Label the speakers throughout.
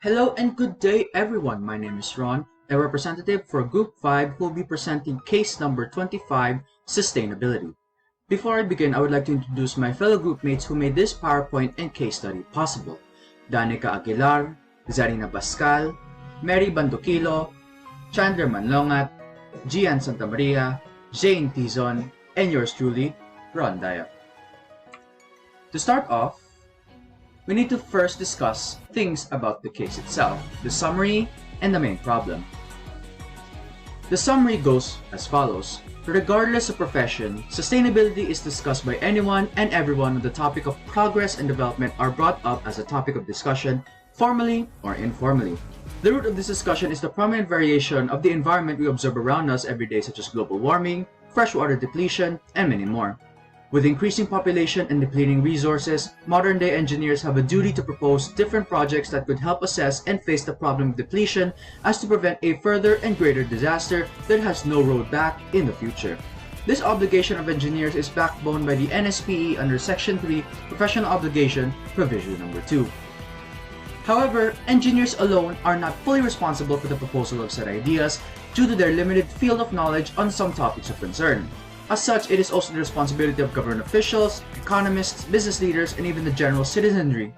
Speaker 1: Hello and good day everyone, my name is Ron, a representative for Group 5 who will be presenting case number 25, Sustainability. Before I begin, I would like to introduce my fellow groupmates who made this PowerPoint and case study possible. DANIKA Aguilar, ZHANE Bascal, Mary Bandoquiollo, Chandler Manlongat, JIAN Sta.Maria, Jane Tizon, and yours truly, Ron Dayap. To start off, we need to first discuss things about the case itself, the summary, and the main problem. The summary goes as follows. Regardless of profession, sustainability is discussed by anyone and everyone when the topic of progress and development are brought up as a topic of discussion, formally or informally. The root of this discussion is the prominent variation of the environment we observe around us every day, such as global warming, freshwater depletion, and many more. With increasing population and depleting resources, modern-day engineers have a duty to propose different projects that could help assess and face the problem of depletion as to prevent a further and greater disaster that has no road back in the future. This obligation of engineers is backbone by the NSPE under Section 3, Professional Obligation, Provision Number 2. However, engineers alone are not fully responsible for the proposal of said ideas due to their limited field of knowledge on some topics of concern. As such, it is also the responsibility of government officials, economists, business leaders, and even the general citizenry.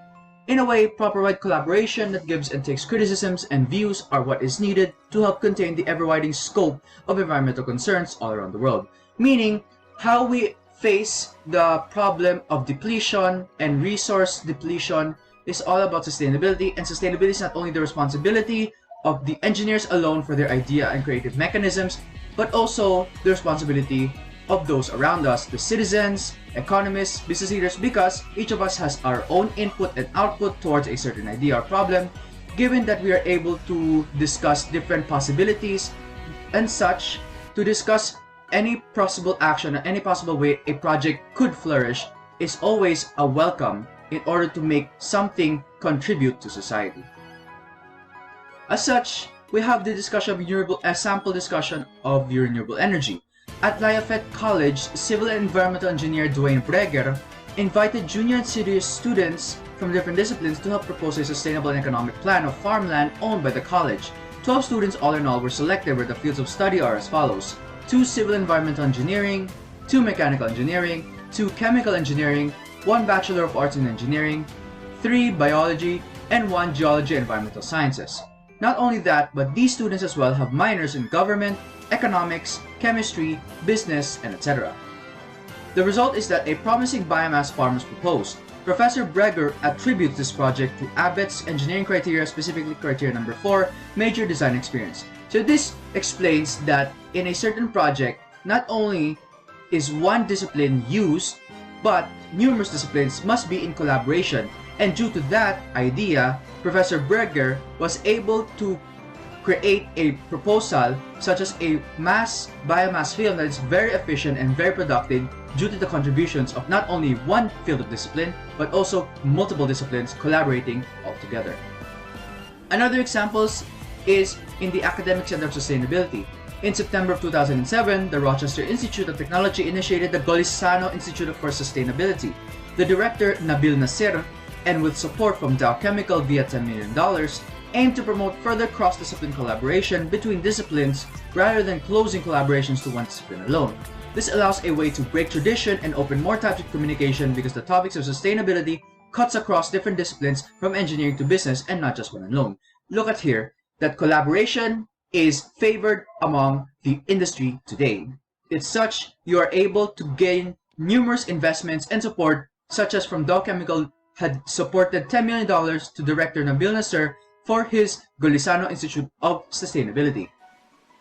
Speaker 1: In a way, proper-wide collaboration that gives and takes criticisms and views are what is needed to help contain the ever-widening scope of environmental concerns all around the world. Meaning, how we face the problem of depletion and resource depletion is all about sustainability, and sustainability is not only the responsibility of the engineers alone for their idea and creative mechanisms, but also the responsibility of those around us, the citizens, economists, business leaders, because each of us has our own input and output towards a certain idea or problem, given that we are able to discuss different possibilities and such, to discuss any possible action or any possible way a project could flourish is always a welcome in order to make something contribute to society. As such, we have the discussion of a sample discussion of renewable energy. At Lafayette College, civil and environmental engineer Dwayne Breger invited junior and senior students from different disciplines to help propose a sustainable and economic plan of farmland owned by the college. 12 students all in all were selected, where the fields of study are as follows: 2 civil environmental engineering, 2 mechanical engineering, 2 chemical engineering, 1 Bachelor of Arts in Engineering, 3 biology, and 1 geology and environmental sciences. Not only that, but these students as well have minors in government, economics, chemistry, business, and etc. The result is that a promising biomass farm was proposed. Professor Breger attributes this project to Abbott's engineering criteria, specifically criteria number 4, major design experience. So this explains that in a certain project, not only is one discipline used, but numerous disciplines must be in collaboration, and due to that idea, Professor Breger was able to create a proposal such as a biomass field that is very efficient and very productive due to the contributions of not only one field of discipline, but also multiple disciplines collaborating all together. Another example is in the Academic Center of Sustainability. In September of 2007, the Rochester Institute of Technology initiated the Golisano Institute for Sustainability. The director, Nabil Nasir, and with support from Dow Chemical via $10 million, aim to promote further cross-discipline collaboration between disciplines rather than closing collaborations to one discipline alone. This allows a way to break tradition and open more types of communication because the topics of sustainability cuts across different disciplines from engineering to business and not just one alone. Look at here that collaboration is favored among the industry today. It's such you are able to gain numerous investments and support, such as from Dow Chemical had supported $10 million to Director Nabil Nasser for his Golisano Institute of Sustainability.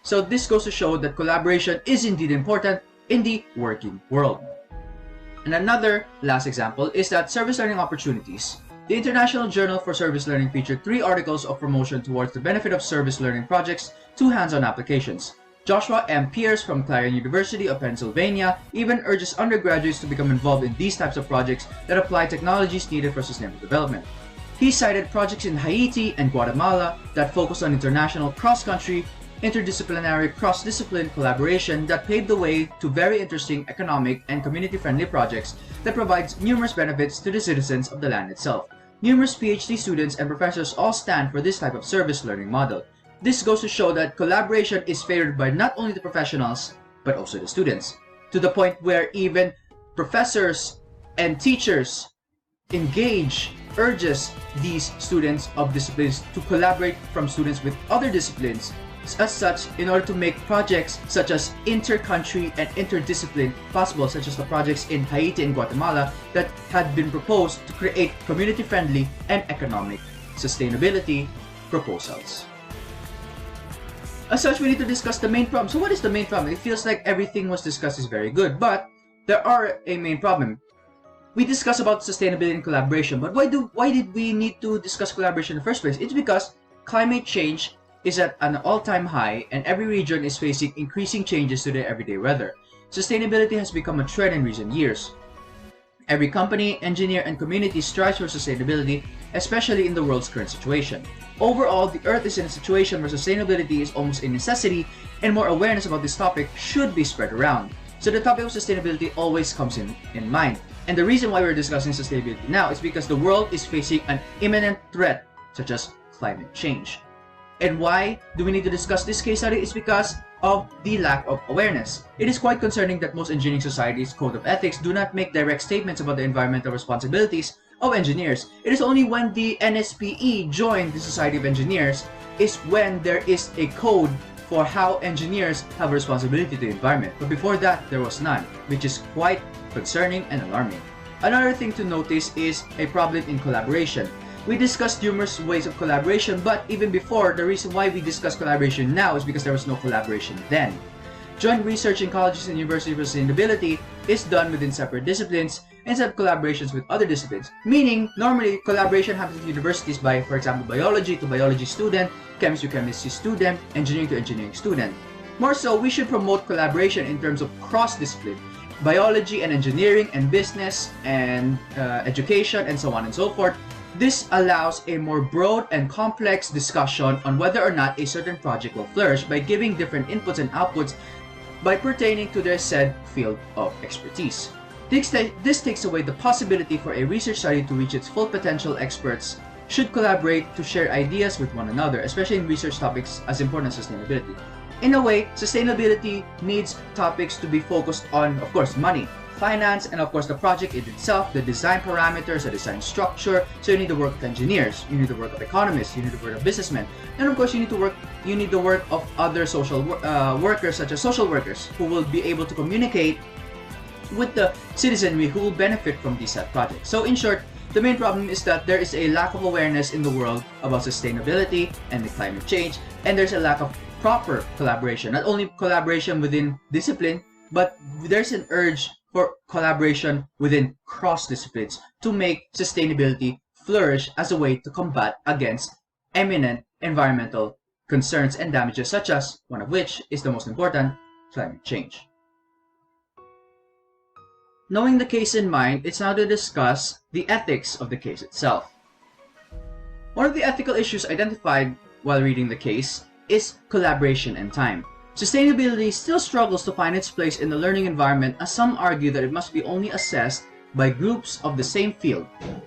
Speaker 1: So this goes to show that collaboration is indeed important in the working world. And another last example is that service learning opportunities. The International Journal for Service Learning featured 3 articles of promotion towards the benefit of service learning projects, 2 hands-on applications. Joshua M. Pierce from Clarion University of Pennsylvania even urges undergraduates to become involved in these types of projects that apply technologies needed for sustainable development. He cited projects in Haiti and Guatemala that focus on international cross-country, interdisciplinary cross-discipline collaboration that paved the way to very interesting economic and community-friendly projects that provides numerous benefits to the citizens of the land itself. Numerous PhD students and professors all stand for this type of service learning model. This goes to show that collaboration is favored by not only the professionals, but also the students, to the point where even professors and teachers urges these students of disciplines to collaborate from students with other disciplines, as such, in order to make projects such as inter-country and interdiscipline possible, such as the projects in Haiti and Guatemala that had been proposed to create community-friendly and economic sustainability proposals. As such, we need to discuss the main problem. So what is the main problem? It feels like everything was discussed is very good, but there are a main problem. We discussed about sustainability and collaboration, but why did we need to discuss collaboration in the first place? It's because climate change is at an all-time high and every region is facing increasing changes to their everyday weather. Sustainability has become a trend in recent years. Every company, engineer, and community strives for sustainability, especially in the world's current situation. Overall, the Earth is in a situation where sustainability is almost a necessity, and more awareness about this topic should be spread around. So the topic of sustainability always comes in mind. And the reason why we're discussing sustainability now is because the world is facing an imminent threat, such as climate change. And why do we need to discuss this case study? It's because of the lack of awareness. It is quite concerning that most engineering societies' code of ethics do not make direct statements about the environmental responsibilities of engineers. It is only when the NSPE joined the Society of Engineers is when there is a code for how engineers have a responsibility to the environment. But before that, there was none, which is quite concerning and alarming. Another thing to notice is a problem in collaboration. We discussed numerous ways of collaboration, but even before, the reason why we discuss collaboration now is because there was no collaboration then. Joint research in colleges and universities for sustainability is done within separate disciplines instead of collaborations with other disciplines. Meaning, normally, collaboration happens at universities by, for example, biology to biology student, chemistry to chemistry student, engineering to engineering student. More so, we should promote collaboration in terms of cross-discipline. Biology and engineering and business and education and so on and so forth. This allows a more broad and complex discussion on whether or not a certain project will flourish by giving different inputs and outputs by pertaining to their said field of expertise. This takes away the possibility for a research study to reach its full potential. Experts should collaborate to share ideas with one another, especially in research topics as important as sustainability. In a way, sustainability needs topics to be focused on, of course, money, finance, and of course the project in itself, the design parameters, the design structure. So you need the work of engineers, you need the work of economists, you need the work of businessmen, and of course you need the work of other social workers, such as social workers, who will be able to communicate with the citizenry who will benefit from these set projects. So in short, the main problem is that there is a lack of awareness in the world about sustainability and the climate change, and there's a lack of proper collaboration. Not only collaboration within discipline, but there's an urge for collaboration within cross-disciplines to make sustainability flourish as a way to combat against imminent environmental concerns and damages, such as, one of which is the most important, climate change. Knowing the case in mind, it's now to discuss the ethics of the case itself. One of the ethical issues identified while reading the case is collaboration and time. Sustainability still struggles to find its place in the learning environment, as some argue that it must be only assessed by groups of the same field.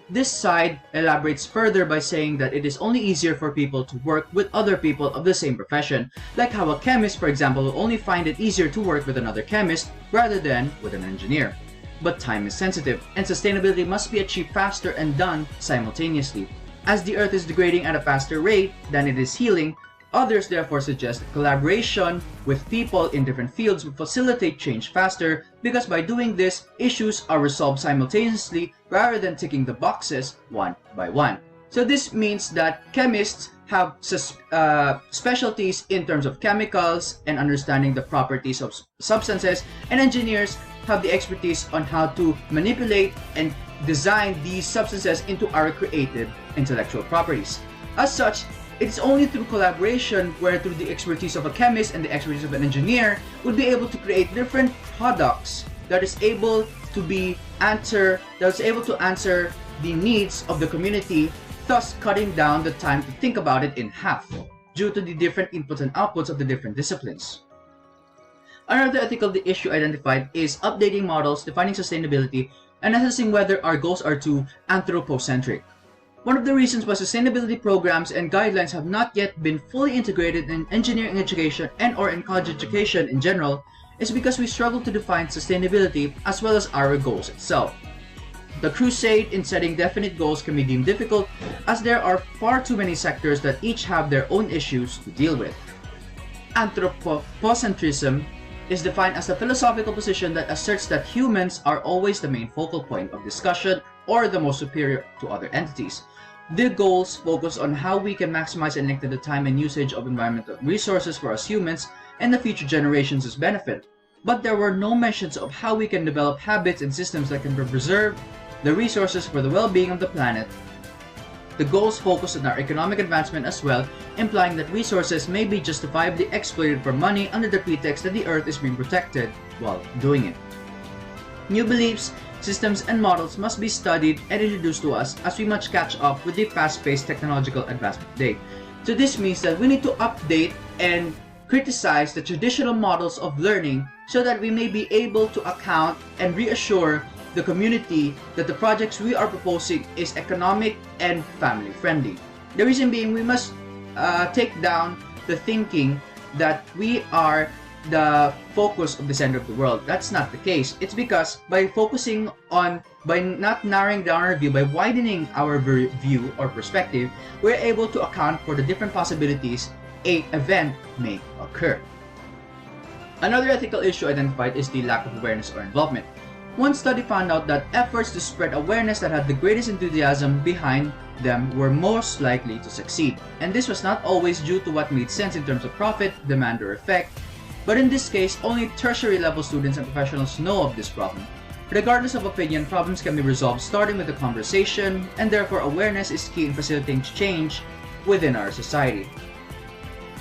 Speaker 1: This side elaborates further by saying that it is only easier for people to work with other people of the same profession, like how a chemist, for example, will only find it easier to work with another chemist rather than with an engineer. But time is sensitive, and sustainability must be achieved faster and done simultaneously. As the Earth is degrading at a faster rate than it is healing, others therefore suggest that collaboration with people in different fields will facilitate change faster, because by doing this, issues are resolved simultaneously rather than ticking the boxes one by one. So this means that chemists have specialties in terms of chemicals and understanding the properties of substances, and engineers have the expertise on how to manipulate and design these substances into our creative intellectual properties. As such, it is only through collaboration where through the expertise of a chemist and the expertise of an engineer would be able to create different products that is able to answer the needs of the community, thus cutting down the time to think about it in half due to the different inputs and outputs of the different disciplines. Another ethical issue identified is updating models, defining sustainability, and assessing whether our goals are too anthropocentric. One of the reasons why sustainability programs and guidelines have not yet been fully integrated in engineering education and or in college education in general is because we struggle to define sustainability as well as our goals itself. The crusade in setting definite goals can be deemed difficult as there are far too many sectors that each have their own issues to deal with. Anthropocentrism is defined as a philosophical position that asserts that humans are always the main focal point of discussion or the most superior to other entities. The goals focus on how we can maximize and lengthen the time and usage of environmental resources for us humans and the future generations' benefit. But there were no mentions of how we can develop habits and systems that can preserve the resources for the well-being of the planet. The goals focus on our economic advancement as well, implying that resources may be justifiably exploited for money under the pretext that the earth is being protected while doing it. New beliefs, systems, and models must be studied and introduced to us as we must catch up with the fast-paced technological advancement today. So this means that we need to update and criticize the traditional models of learning so that we may be able to account and reassure the community that the projects we are proposing is economic and family friendly. The reason being, we must take down the thinking that we are the focus of the center of the world. That's not the case. It's because by not narrowing down our view, by widening our view or perspective, we're able to account for the different possibilities an event may occur. Another ethical issue identified is the lack of awareness or involvement. One study found out that efforts to spread awareness that had the greatest enthusiasm behind them were most likely to succeed. And this was not always due to what made sense in terms of profit, demand, or effect, but in this case, only tertiary level students and professionals know of this problem. Regardless of opinion, problems can be resolved starting with a conversation, and therefore awareness is key in facilitating change within our society.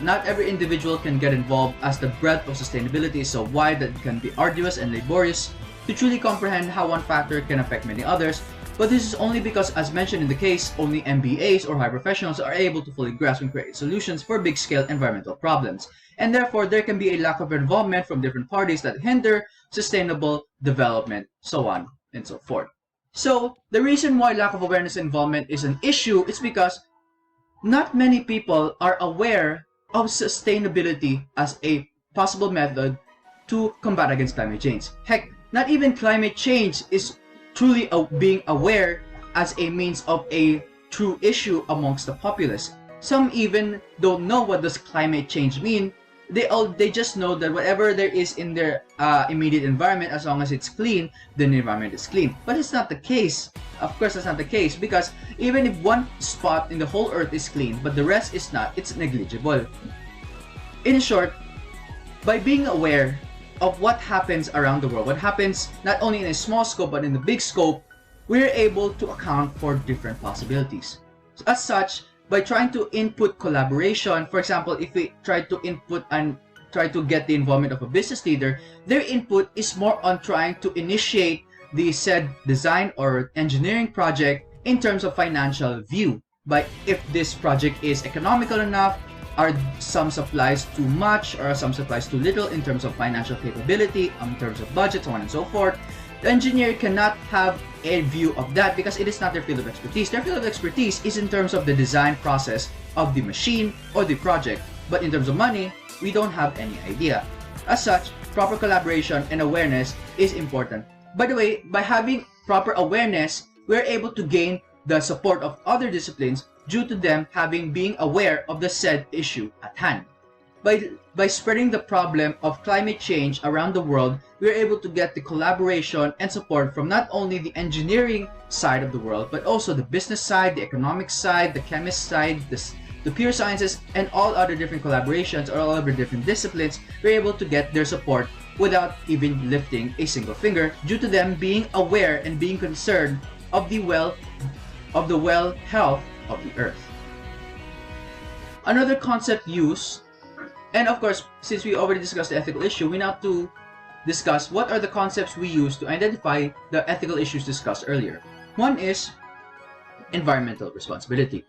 Speaker 1: Not every individual can get involved as the breadth of sustainability is so wide that it can be arduous and laborious to truly comprehend how one factor can affect many others, but this is only because, as mentioned in the case, only MBAs or high professionals are able to fully grasp and create solutions for big-scale environmental problems, and therefore there can be a lack of involvement from different parties that hinder sustainable development, so on and so forth. So, the reason why lack of awareness and involvement is an issue is because not many people are aware of sustainability as a possible method to combat against climate change. Heck, not even climate change is truly being aware as a means of a true issue amongst the populace. Some even don't know what does climate change mean. They just know that whatever there is in their immediate environment, as long as it's clean, then the environment is clean. But it's not the case. Of course, that's not the case, because even if one spot in the whole earth is clean, but the rest is not, it's negligible. In short, by being aware of what happens around the world, what happens not only in a small scope but in the big scope, we're able to account for different possibilities. As such, by trying to input collaboration, for example, if we try to input and try to get the involvement of a business leader, their input is more on trying to initiate the said design or engineering project in terms of financial view. But if this project is economical enough, are some supplies too much or some supplies too little in terms of financial capability, in terms of budget, so on and so forth. The engineer cannot have a view of that because it is not their field of expertise. Their field of expertise is in terms of the design process of the machine or the project. But in terms of money, we don't have any idea. As such, proper collaboration and awareness is important. By the way, by having proper awareness, we're able to gain the support of other disciplines due to them being aware of the said issue at hand. By spreading the problem of climate change around the world, we are able to get the collaboration and support from not only the engineering side of the world, but also the business side, the economic side, the chemist side, the pure sciences, and all other different collaborations or all other different disciplines. We're able to get their support without even lifting a single finger due to them being aware and being concerned of the well health of the earth. Another concept used, and of course, since we already discussed the ethical issue, we now have to discuss what are the concepts we use to identify the ethical issues discussed earlier. One is environmental responsibility.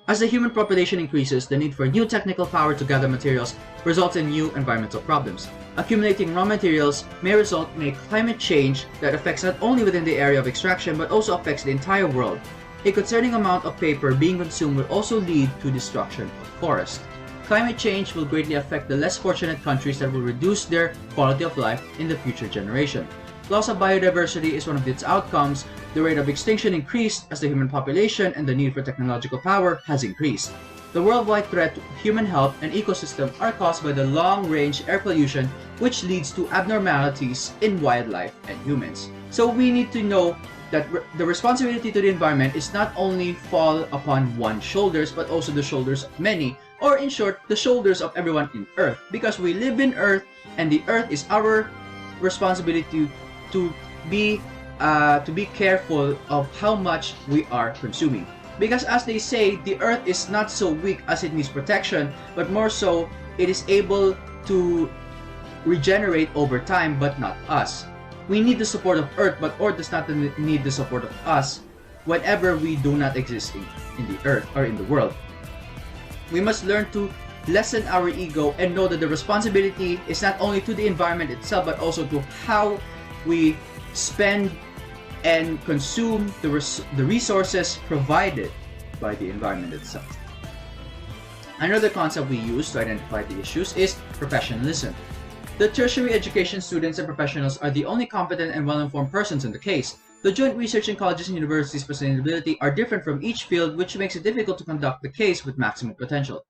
Speaker 1: As the human population increases, the need for new technical power to gather materials results in new environmental problems. Accumulating raw materials may result in a climate change that affects not only within the area of extraction but also affects the entire world. A concerning amount of paper being consumed will also lead to destruction of forests. Climate change will greatly affect the less fortunate countries that will reduce their quality of life in the future generation. Loss of biodiversity is one of its outcomes. The rate of extinction increased as the human population and the need for technological power has increased. The worldwide threat to human health and ecosystem are caused by the long-range air pollution, which leads to abnormalities in wildlife and humans. So we need to know that the responsibility to the environment is not only fall upon one's shoulders, but also the shoulders of many, or in short, the shoulders of everyone in Earth, because we live in Earth, and the Earth is our responsibility to be careful of how much we are consuming. Because as they say, the Earth is not so weak as it needs protection, but more so, it is able to regenerate over time, but not us. We need the support of Earth, but Earth does not need the support of us whenever we do not exist in the Earth or in the world. We must learn to lessen our ego and know that the responsibility is not only to the environment itself, but also to how we spend and consume the resources provided by the environment itself. Another concept we use to identify the issues is professionalism. The tertiary education students and professionals are the only competent and well-informed persons in the case. The joint research in colleges and universities for sustainability are different from each field, which makes it difficult to conduct the case with maximum potential.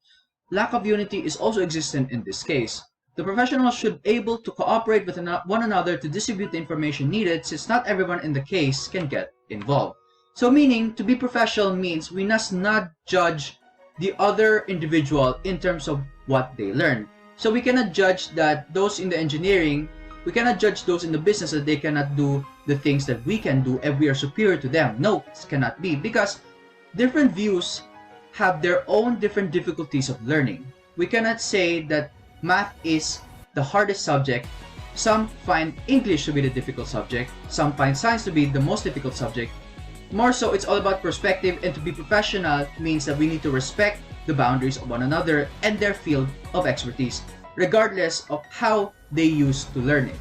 Speaker 1: Lack of unity is also existent in this case. The professionals should be able to cooperate with one another to distribute the information needed, since not everyone in the case can get involved. So meaning, to be professional means we must not judge the other individual in terms of what they learn. So we cannot judge that those in the engineering, we cannot judge those in the business that they cannot do the things that we can do and we are superior to them. No, this cannot be, because different views have their own different difficulties of learning. We cannot say that math is the hardest subject. Some find English to be the difficult subject. Some find science to be the most difficult subject. More so, it's all about perspective, and to be professional means that we need to respect the boundaries of one another and their field of expertise, regardless of how they used to learn it.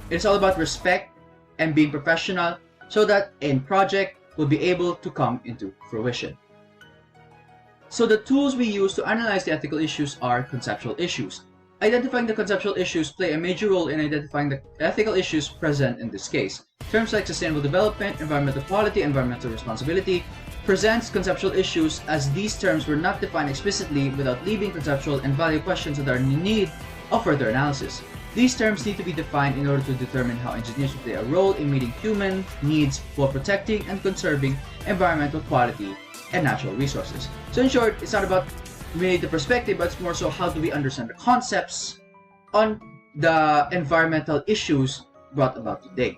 Speaker 1: It's all about respect and being professional so that a project will be able to come into fruition. So the tools we use to analyze the ethical issues are conceptual issues. Identifying the conceptual issues play a major role in identifying the ethical issues present in this case. Terms like sustainable development, environmental quality, environmental responsibility presents conceptual issues, as these terms were not defined explicitly without leaving conceptual and value questions that are in need of further analysis. These terms need to be defined in order to determine how engineers will play a role in meeting human needs while protecting and conserving environmental quality and natural resources. So in short, it's not about really the perspective, but it's more so how do we understand the concepts on the environmental issues brought about today.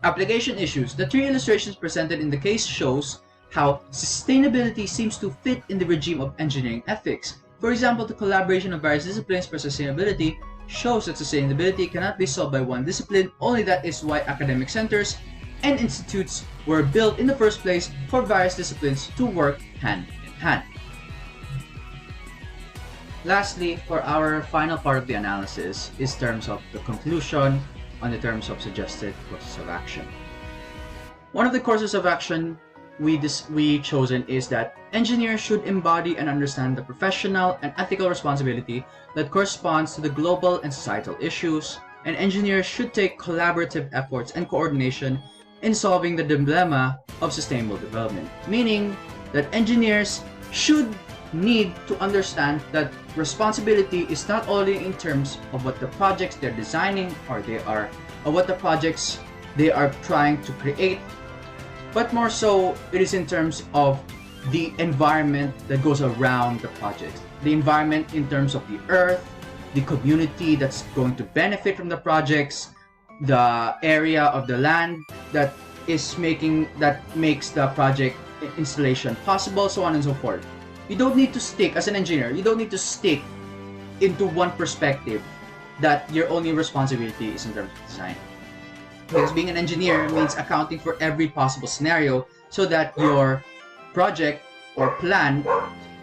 Speaker 1: Application issues. The three illustrations presented in the case shows how sustainability seems to fit in the regime of engineering ethics. For example, the collaboration of various disciplines for sustainability shows that sustainability cannot be solved by one discipline, only that is why academic centers and institutes were built in the first place for various disciplines to work hand in hand. Lastly, for our final part of the analysis is terms of the conclusion on the terms of suggested courses of action. One of the courses of action we chosen is that engineers should embody and understand the professional and ethical responsibility that corresponds to the global and societal issues, and engineers should take collaborative efforts and coordination in solving the dilemma of sustainable development, meaning that engineers should need to understand that responsibility is not only in terms of what the projects they're designing or what the projects they are trying to create, but more so it is in terms of the environment that goes around the project. The environment in terms of the earth, the community that's going to benefit from the projects, the area of the land that makes the project installation possible, so on and so forth. You don't need to stick, as an engineer, you don't need to stick into one perspective that your only responsibility is in terms of design. Because being an engineer means accounting for every possible scenario so that your project or plan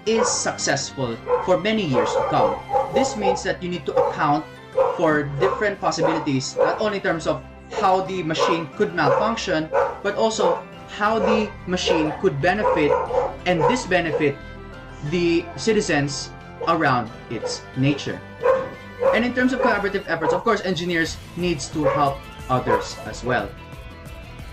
Speaker 1: is successful for many years to come. This means that you need to account for different possibilities, not only in terms of how the machine could malfunction, but also how the machine could benefit and disbenefit the citizens around its nature. And in terms of collaborative efforts, of course, engineers needs to help others as well.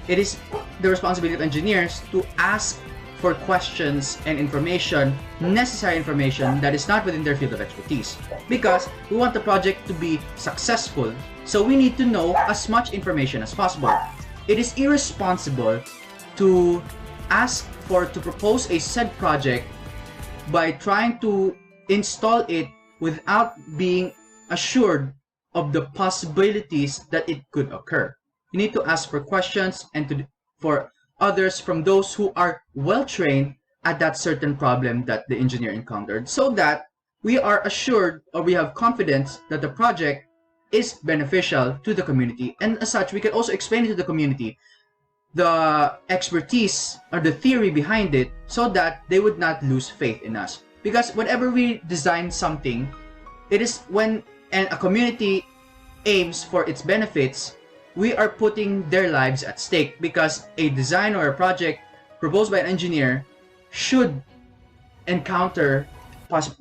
Speaker 1: It is the responsibility of engineers to ask for questions and information, necessary information that is not within their field of expertise. Because we want the project to be successful, so we need to know as much information as possible. It is irresponsible to propose a said project by trying to install it without being assured of the possibilities that it could occur. You need to ask for questions and for others from those who are well trained at that certain problem that the engineer encountered, so that we are assured or we have confidence that the project is beneficial to the community, and as such we can also explain it to the community the expertise or the theory behind it, so that they would not lose faith in us. Because whenever we design something, it is when a community aims for its benefits, we are putting their lives at stake, because a design or a project proposed by an engineer should encounter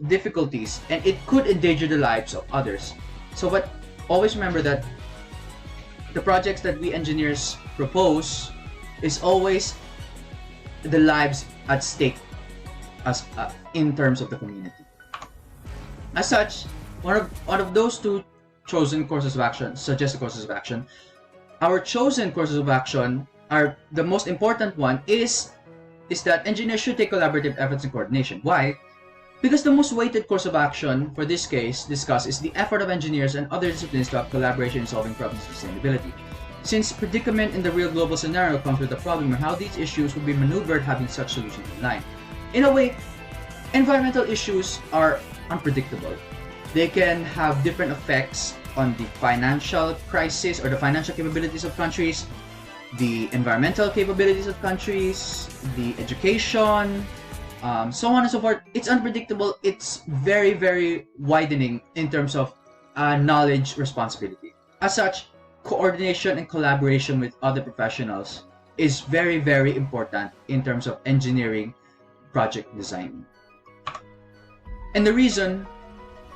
Speaker 1: difficulties and it could endanger the lives of others. So always remember that the projects that we engineers propose is always the lives at stake as in terms of the community. As such, one of those two chosen courses of action, suggested courses of action, our chosen courses of action are the most important one is that engineers should take collaborative efforts and coordination. Why? Because the most weighted course of action for this case discussed is the effort of engineers and other disciplines to have collaboration in solving problems of sustainability. Since predicament in the real global scenario comes with the problem of how these issues will be maneuvered having such solutions in line. In a way, environmental issues are unpredictable. They can have different effects on the financial crisis or the financial capabilities of countries, the environmental capabilities of countries, the education, so on and so forth. It's unpredictable. It's very, very widening in terms of knowledge responsibility. As such, coordination and collaboration with other professionals is very, very important in terms of engineering project design. And the reason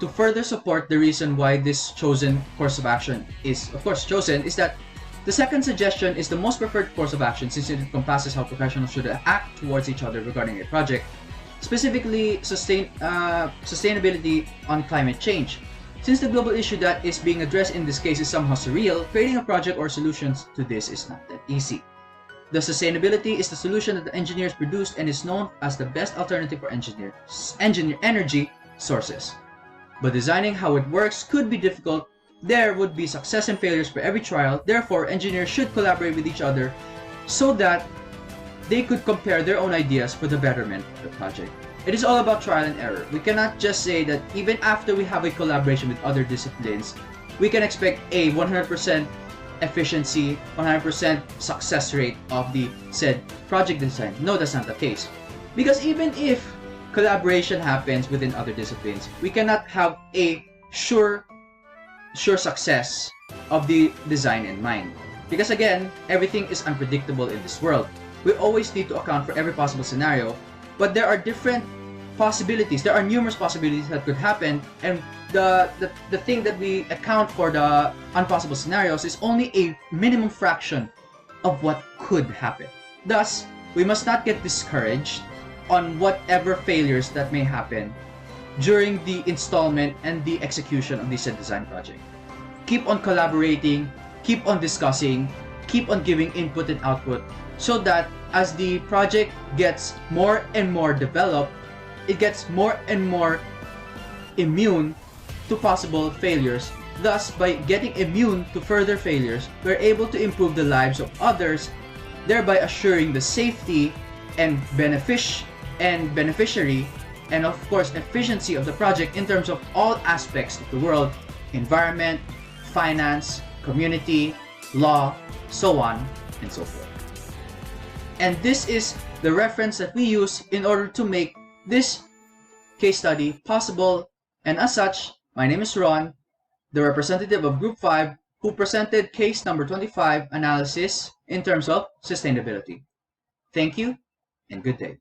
Speaker 1: to further support the reason why this chosen course of action is, of course, chosen is that the second suggestion is the most preferred course of action, since it encompasses how professionals should act towards each other regarding a project, specifically sustainability on climate change. Since the global issue that is being addressed in this case is somehow surreal, creating a project or solutions to this is not that easy. The sustainability is the solution that the engineers produced and is known as the best alternative for energy sources. But designing how it works could be difficult. There would be success and failures for every trial. Therefore, engineers should collaborate with each other so that they could compare their own ideas for the betterment of the project. It is all about trial and error. We cannot just say that even after we have a collaboration with other disciplines, we can expect a 100% efficiency, 100% success rate of the said project design. No, that's not the case. Because even if collaboration happens within other disciplines, we cannot have a sure success of the design in mind. Because again, everything is unpredictable in this world. We always need to account for every possible scenario, but there are different possibilities. There are numerous possibilities that could happen, and the thing that we account for the impossible scenarios is only a minimum fraction of what could happen. Thus, we must not get discouraged on whatever failures that may happen during the installment and the execution of the said design project. Keep on collaborating, keep on discussing, keep on giving input and output, so that as the project gets more and more developed, it gets more and more immune to possible failures. Thus, by getting immune to further failures, we're able to improve the lives of others, thereby assuring the safety and beneficiary, and of course efficiency of the project in terms of all aspects of the world: environment, finance, community, law, so on and so forth. And this is the reference that we use in order to make this case study possible. And as such, my name is Ron, the representative of Group 5, who presented case number 25, analysis in terms of sustainability. Thank you and good day.